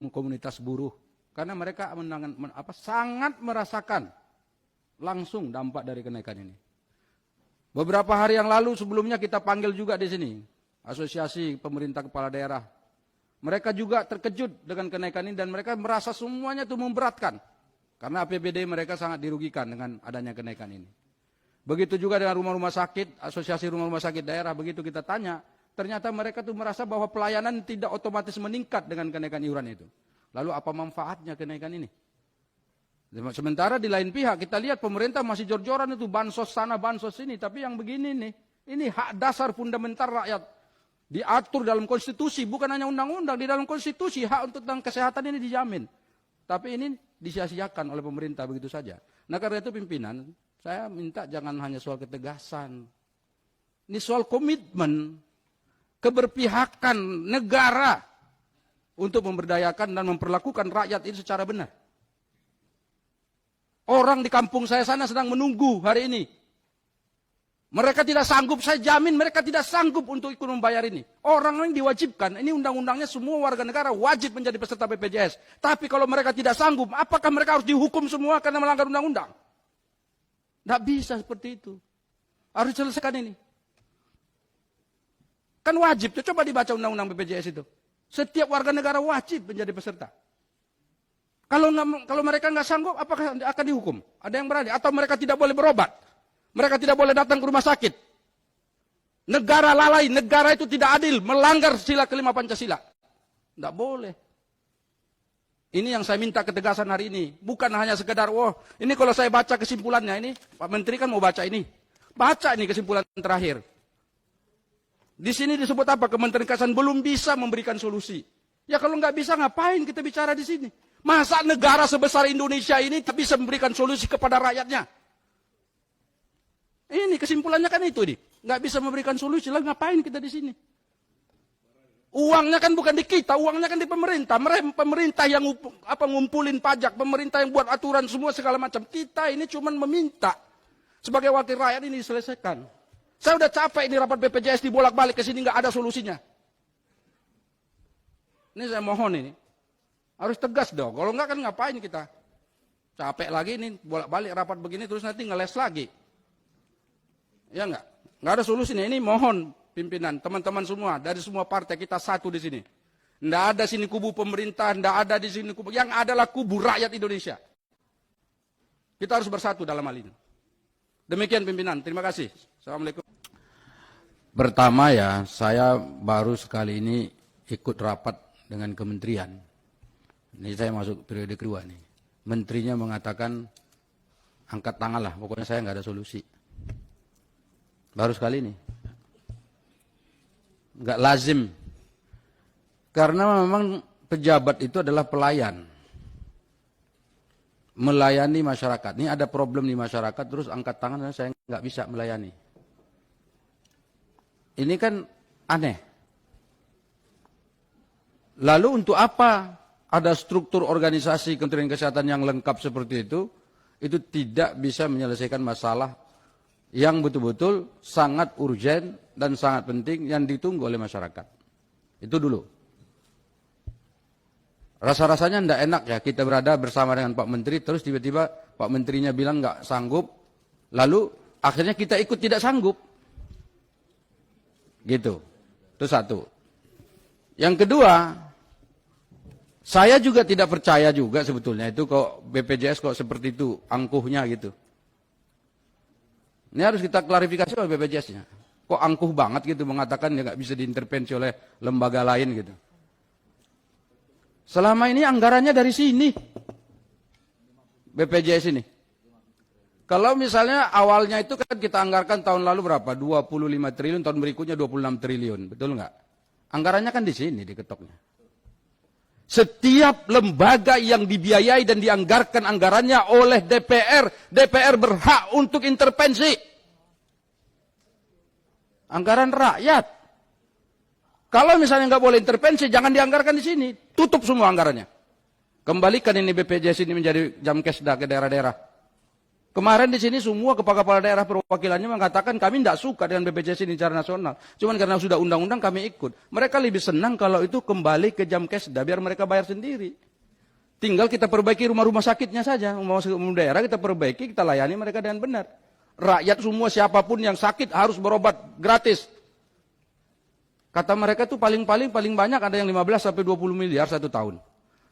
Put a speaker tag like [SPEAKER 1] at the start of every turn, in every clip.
[SPEAKER 1] komunitas buruh. Karena mereka sangat merasakan langsung dampak dari kenaikan ini. Beberapa hari yang lalu sebelumnya kita panggil juga di sini, Asosiasi Pemerintah Kepala Daerah. Mereka juga terkejut dengan kenaikan ini dan mereka merasa semuanya itu memberatkan. Karena APBD mereka sangat dirugikan dengan adanya kenaikan ini. Begitu juga dengan rumah-rumah sakit, Asosiasi Rumah-Rumah Sakit Daerah, begitu kita tanya, ternyata mereka tuh merasa bahwa pelayanan tidak otomatis meningkat dengan kenaikan iuran itu. Lalu apa manfaatnya kenaikan ini? Sementara di lain pihak kita lihat pemerintah masih jor-joran itu bansos sana bansos sini. Tapi yang begini nih, ini hak dasar fundamental rakyat. Diatur dalam konstitusi, bukan hanya undang-undang. Di dalam konstitusi hak untuk tentang kesehatan ini dijamin. Tapi ini disia-siakan oleh pemerintah begitu saja. Nah karena itu pimpinan, saya minta jangan hanya soal ketegasan. Ini soal komitmen, keberpihakan negara untuk memberdayakan dan memperlakukan rakyat ini secara benar. Orang di kampung saya sana sedang menunggu hari ini. Mereka tidak sanggup, saya jamin mereka tidak sanggup untuk ikut membayar ini. Orang yang diwajibkan, ini undang-undangnya semua warga negara wajib menjadi peserta BPJS. Tapi kalau mereka tidak sanggup, apakah mereka harus dihukum semua karena melanggar undang-undang? Tidak bisa seperti itu. Harus selesaikan ini. Kan wajib, coba dibaca undang-undang BPJS itu. Setiap warga negara wajib menjadi peserta. Kalau mereka nggak sanggup, apakah akan dihukum? Ada yang berani? Atau mereka tidak boleh berobat? Mereka tidak boleh datang ke rumah sakit? Negara lalai, negara itu tidak adil, melanggar sila kelima Pancasila. Tidak boleh. Ini yang saya minta ketegasan hari ini. Bukan hanya sekedar, ini kalau saya baca kesimpulannya, ini Pak Menteri kan mau baca ini. Baca ini kesimpulan terakhir. Di sini disebut apa? Kementerian Kesehatan belum bisa memberikan solusi. Ya kalau nggak bisa ngapain kita bicara di sini? Masa negara sebesar Indonesia ini tak bisa memberikan solusi kepada rakyatnya? Ini kesimpulannya kan itu nih. Nggak bisa memberikan solusi, lah ngapain kita di sini? Uangnya kan bukan di kita, uangnya kan di pemerintah. Pemerintah yang ngumpulin pajak, pemerintah yang buat aturan semua segala macam. Kita ini cuma meminta sebagai wakil rakyat ini diselesaikan. Saya udah capek ini rapat BPJS dibolak-balik ke sini nggak ada solusinya. Ini saya mohon ini. Harus tegas dong. Kalau enggak kan ngapain kita? Capek lagi ini bolak-balik rapat begini terus nanti ngeles lagi. Ya enggak? Enggak ada solusinya. Ini mohon pimpinan, teman-teman semua dari semua partai kita satu di sini. Enggak ada sini kubu pemerintah, enggak ada di sini kubu. Yang adalah kubu rakyat Indonesia. Kita harus bersatu dalam hal ini. Demikian pimpinan. Terima kasih. Assalamualaikum. Pertama ya, saya baru sekali ini ikut rapat dengan kementerian. Ini saya masuk periode kedua nih. Menterinya mengatakan angkat tangan lah, pokoknya saya nggak ada solusi. Baru sekali ini. Nggak lazim. Karena memang pejabat itu adalah pelayan. Melayani masyarakat. Ini ada problem di masyarakat, terus angkat tangan saya nggak bisa melayani. Ini kan aneh. Lalu untuk apa ada struktur organisasi Kementerian Kesehatan yang lengkap seperti itu tidak bisa menyelesaikan masalah yang betul-betul sangat urgen dan sangat penting yang ditunggu oleh masyarakat. Itu dulu. Rasa-rasanya tidak enak ya kita berada bersama dengan Pak Menteri, terus tiba-tiba Pak Menterinya bilang nggak sanggup, lalu akhirnya kita ikut tidak sanggup. Gitu. Itu satu. Yang kedua, saya juga tidak percaya juga sebetulnya itu kok BPJS kok seperti itu angkuhnya gitu. Ini harus kita klarifikasi oleh BPJS-nya. Kok angkuh banget gitu mengatakan ya nggak bisa diintervensi oleh lembaga lain gitu. Selama ini anggarannya dari sini. BPJS ini. Kalau misalnya awalnya itu kan kita anggarkan tahun lalu berapa? 25 triliun, tahun berikutnya 26 triliun. Betul nggak? Anggarannya kan di sini, diketoknya. Setiap lembaga yang dibiayai dan dianggarkan anggarannya oleh DPR, DPR berhak untuk intervensi. Anggaran rakyat. Kalau misalnya nggak boleh intervensi, jangan dianggarkan di sini. Tutup semua anggarannya. Kembalikan ini BPJS ini menjadi jamkesda ke daerah-daerah. Kemarin di sini semua kepala-kepala daerah perwakilannya mengatakan kami tidak suka dengan BPJS ini secara nasional. Cuman karena sudah undang-undang kami ikut. Mereka lebih senang kalau itu kembali ke jam kesda biar mereka bayar sendiri. Tinggal kita perbaiki rumah-rumah sakitnya saja. Rumah daerah kita perbaiki, kita layani mereka dengan benar. Rakyat semua siapapun yang sakit harus berobat gratis. Kata mereka tuh paling banyak ada yang 15 sampai 20 miliar satu tahun.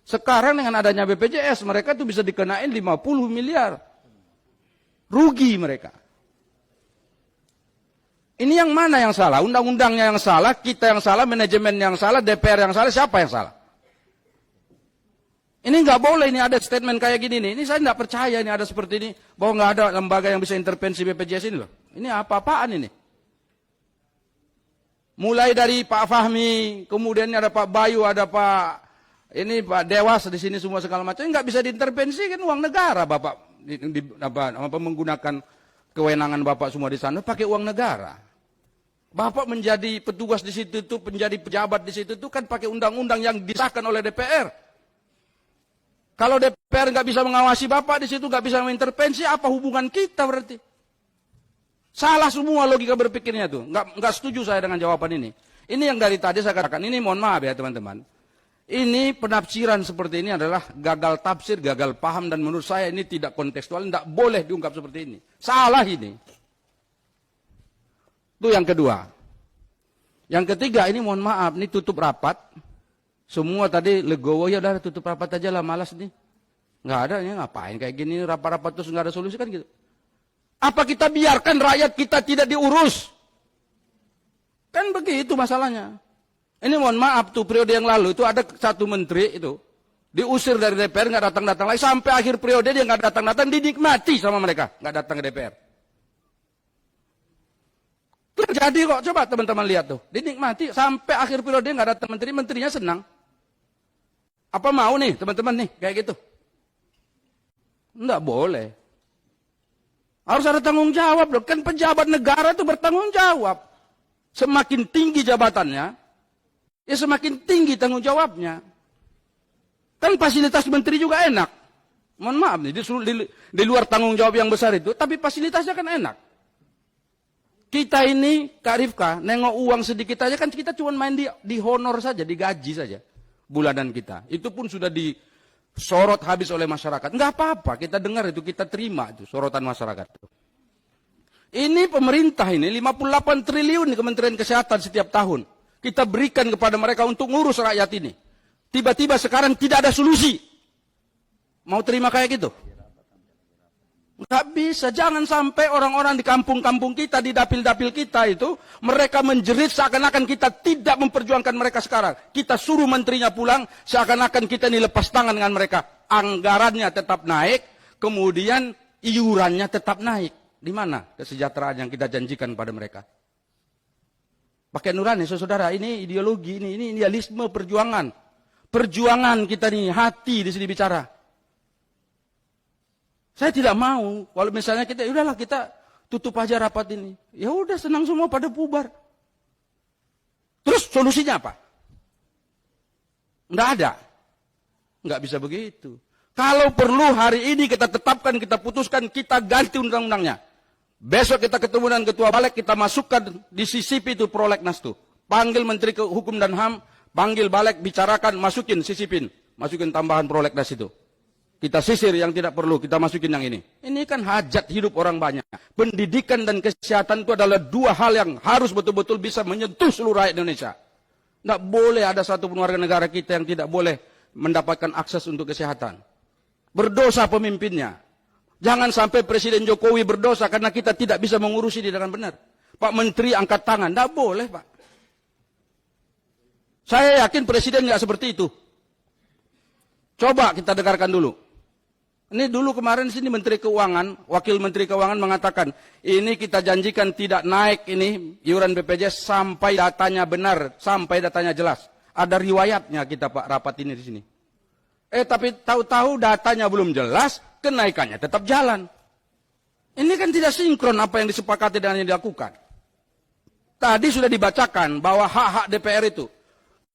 [SPEAKER 1] Sekarang dengan adanya BPJS mereka tuh bisa dikenain 50 miliar. Rugi mereka. Ini yang mana yang salah? Undang-undangnya yang salah, kita yang salah, manajemen yang salah, DPR yang salah, siapa yang salah? Ini nggak boleh, ini ada statement kayak gini nih. Ini saya nggak percaya ini ada seperti ini, bahwa nggak ada lembaga yang bisa intervensi BPJS ini loh. Ini apa-apaan ini? Mulai dari Pak Fahmi, kemudian ada Pak Bayu, ada Pak Dewas di sini semua segala macam, nggak bisa diintervensi kan uang negara, Bapak. Menggunakan kewenangan Bapak semua di sana pakai uang negara. Bapak menjadi petugas di situ tuh, menjadi pejabat di situ tuh kan pakai undang-undang yang disahkan oleh DPR. Kalau DPR nggak bisa mengawasi Bapak di situ, nggak bisa mengintervensi, apa hubungan kita berarti? Salah semua logika berpikirnya tuh. Nggak setuju saya dengan jawaban ini. Ini yang dari tadi saya katakan, ini mohon maaf ya teman-teman. Ini penafsiran seperti ini adalah gagal tafsir, gagal paham, dan menurut saya ini tidak kontekstual, tidak boleh diungkap seperti ini. Salah ini. Itu yang kedua. Yang ketiga, ini mohon maaf, ini tutup rapat. Semua tadi legowo, ya udah tutup rapat aja lah, malas nih. Nggak ada, ya ngapain kayak gini, rapat-rapat terus nggak ada solusi kan gitu. Apa kita biarkan rakyat kita tidak diurus? Kan begitu masalahnya. Ini mohon maaf tuh periode yang lalu itu ada satu menteri itu diusir dari DPR nggak datang-datang lagi sampai akhir periode dia nggak datang-datang, dinikmati sama mereka nggak datang ke DPR. Terjadi kok, coba teman-teman lihat tuh, dinikmati sampai akhir periode nggak datang menteri, menterinya senang. Apa mau nih teman-teman nih kayak gitu? Nggak boleh. Harus ada tanggung jawab loh, kan pejabat negara itu bertanggung jawab. Semakin tinggi jabatannya, ya semakin tinggi tanggung jawabnya. Kan fasilitas menteri juga enak. Mohon maaf nih, di luar tanggung jawab yang besar itu, tapi fasilitasnya kan enak. Kita ini, Kak Rifka, nengok uang sedikit aja kan kita cuma main di honor saja, di gaji saja. Bulanan kita. Itu pun sudah disorot habis oleh masyarakat. Enggak apa-apa, kita dengar itu, kita terima itu, sorotan masyarakat. Ini pemerintah ini, 58 triliun di Kementerian Kesehatan setiap tahun. Kita berikan kepada mereka untuk ngurus rakyat ini. Tiba-tiba sekarang tidak ada solusi. Mau terima kayak gitu? Nggak bisa. Jangan sampai orang-orang di kampung-kampung kita, di dapil-dapil kita itu, mereka menjerit seakan-akan kita tidak memperjuangkan mereka sekarang. Kita suruh menterinya pulang, seakan-akan kita ini lepas tangan dengan mereka. Anggarannya tetap naik, kemudian iurannya tetap naik. Di mana kesejahteraan yang kita janjikan pada mereka? Pakai nurani, saudara, ini ideologi, ini idealisme perjuangan. Perjuangan kita nih, hati di sini bicara. Saya tidak mau, kalau misalnya kita, udahlah kita tutup aja rapat ini. Ya udah, senang semua pada bubar. Terus solusinya apa? Nggak ada. Nggak bisa begitu. Kalau perlu hari ini kita tetapkan, kita putuskan, kita ganti undang-undangnya. Besok kita ketemu dengan ketua balik, kita masukkan di CCP itu prolegnas tuh. Panggil Menteri Hukum dan HAM, panggil balik, bicarakan, masukin sisipin. Masukin tambahan prolegnas itu. Kita sisir yang tidak perlu, kita masukin yang ini. Ini kan hajat hidup orang banyak. Pendidikan dan kesehatan itu adalah dua hal yang harus betul-betul bisa menyentuh seluruh rakyat Indonesia. Tidak boleh ada satu pun warga negara kita yang tidak boleh mendapatkan akses untuk kesehatan. Berdosa pemimpinnya. Jangan sampai Presiden Jokowi berdosa karena kita tidak bisa mengurusi dia dengan benar. Pak Menteri angkat tangan. Tidak boleh, Pak. Saya yakin Presiden nggak seperti itu. Coba kita dengarkan dulu. Ini dulu kemarin sini Menteri Keuangan, Wakil Menteri Keuangan mengatakan, ini kita janjikan tidak naik ini iuran BPJS sampai datanya benar, sampai datanya jelas. Ada riwayatnya kita Pak rapat ini di sini. Tapi tahu-tahu datanya belum jelas, kenaikannya tetap jalan. Ini kan tidak sinkron apa yang disepakati dengan yang dilakukan. Tadi sudah dibacakan bahwa hak-hak DPR itu,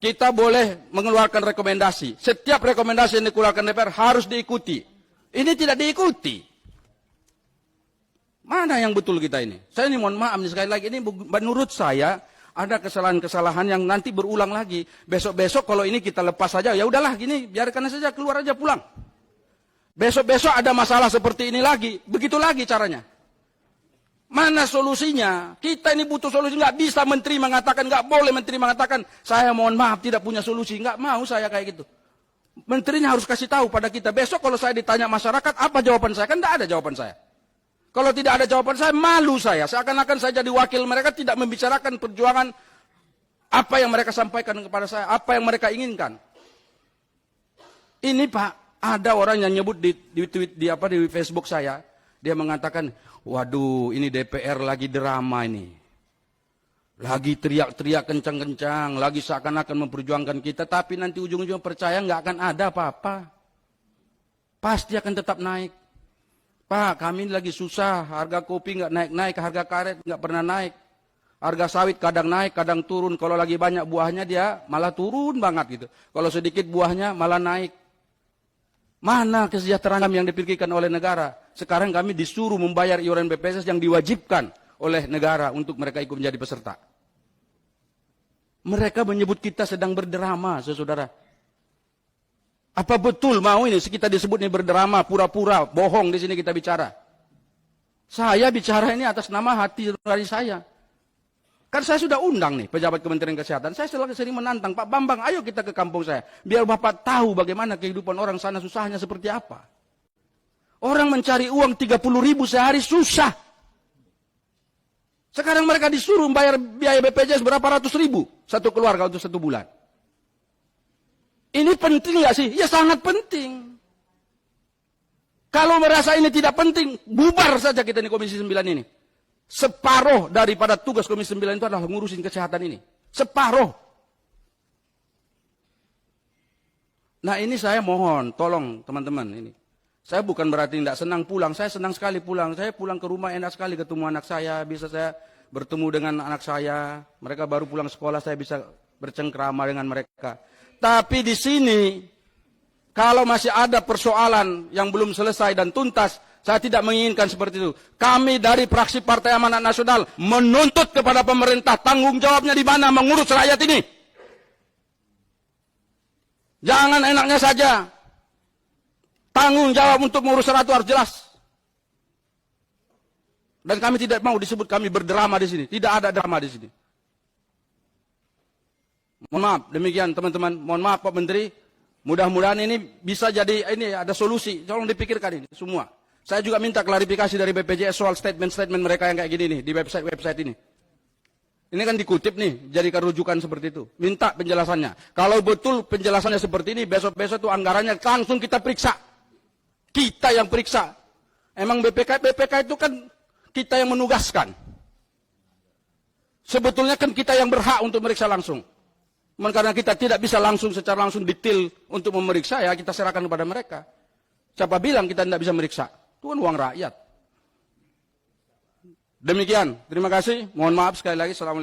[SPEAKER 1] kita boleh mengeluarkan rekomendasi. Setiap rekomendasi yang dikeluarkan DPR harus diikuti. Ini tidak diikuti. Mana yang betul kita ini? Saya ini mohon maaf nih sekali lagi, ini menurut saya ada kesalahan-kesalahan yang nanti berulang lagi. Besok-besok kalau ini kita lepas saja, ya udahlah gini, biarkan saja, keluar aja pulang. Besok-besok ada masalah seperti ini lagi, begitu lagi caranya. Mana solusinya? Kita ini butuh solusi, nggak bisa menteri mengatakan, nggak boleh menteri mengatakan, saya mohon maaf tidak punya solusi, nggak mau saya kayak gitu. Menterinya harus kasih tahu pada kita. Besok kalau saya ditanya masyarakat, apa jawaban saya? Kan tidak ada jawaban saya. Kalau tidak ada jawaban saya, malu saya. Seakan-akan saya jadi wakil mereka, tidak membicarakan perjuangan apa yang mereka sampaikan kepada saya, apa yang mereka inginkan. Ini Pak, ada orang yang nyebut di Facebook saya, dia mengatakan, waduh ini DPR lagi drama ini. Lagi teriak-teriak kencang-kencang, lagi seakan-akan memperjuangkan kita, tapi nanti ujung-ujung percaya nggak akan ada apa-apa. Pasti akan tetap naik. Pak, kami lagi susah, harga kopi nggak naik-naik, harga karet nggak pernah naik. Harga sawit kadang naik, kadang turun. Kalau lagi banyak buahnya dia malah turun banget gitu. Kalau sedikit buahnya malah naik. Mana kesejahteraan yang dipikirkan oleh negara? Sekarang kami disuruh membayar iuran BPJS yang diwajibkan oleh negara untuk mereka ikut menjadi peserta. Mereka menyebut kita sedang berdrama, saudara. Apa betul mau ini kita disebut ini berdrama, pura-pura, bohong di sini kita bicara? Saya bicara ini atas nama hati dari saya. Kan saya sudah undang nih pejabat Kementerian Kesehatan. Saya sering menantang, Pak Bambang, ayo kita ke kampung saya. Biar Bapak tahu bagaimana kehidupan orang sana susahnya seperti apa. Orang mencari uang 30.000 sehari susah. Sekarang mereka disuruh bayar biaya BPJS berapa ratus ribu satu keluarga untuk 1 bulan. Ini penting nggak sih? Ya sangat penting. Kalau merasa ini tidak penting, bubar saja kita di Komisi 9 ini. Separuh daripada tugas Komisi 9 itu adalah ngurusin kesehatan ini. Separuh. Nah ini saya mohon, tolong teman-teman ini. Saya bukan berarti tidak senang pulang, saya senang sekali pulang. Saya pulang ke rumah enak sekali ketemu anak saya, bisa saya bertemu dengan anak saya. Mereka baru pulang sekolah, saya bisa bercengkrama dengan mereka. Tapi di sini, kalau masih ada persoalan yang belum selesai dan tuntas, saya tidak menginginkan seperti itu. Kami dari fraksi Partai Amanat Nasional menuntut kepada pemerintah tanggung jawabnya di mana mengurus rakyat ini. Jangan enaknya saja. Tanggung jawab untuk mengurus rakyat itu harus jelas. Dan kami tidak mau disebut kami berdrama di sini. Tidak ada drama di sini. Mohon maaf, demikian teman-teman. Mohon maaf Pak Menteri. Mudah-mudahan ini bisa jadi, ini ada solusi. Tolong dipikirkan ini semua. Saya juga minta klarifikasi dari BPJS soal statement-statement mereka yang kayak gini nih di website ini. Ini kan dikutip nih, jadikan rujukan seperti itu. Minta penjelasannya. Kalau betul penjelasannya seperti ini, besok-besok tuh anggarannya langsung kita periksa. Kita yang periksa. Emang BPK itu kan kita yang menugaskan. Sebetulnya kan kita yang berhak untuk meriksa langsung. Karena kita tidak bisa secara langsung detail untuk memeriksa, ya kita serahkan kepada mereka. Siapa bilang kita tidak bisa meriksa? Itu kan uang rakyat. Demikian, terima kasih. Mohon maaf sekali lagi. Assalamualaikum.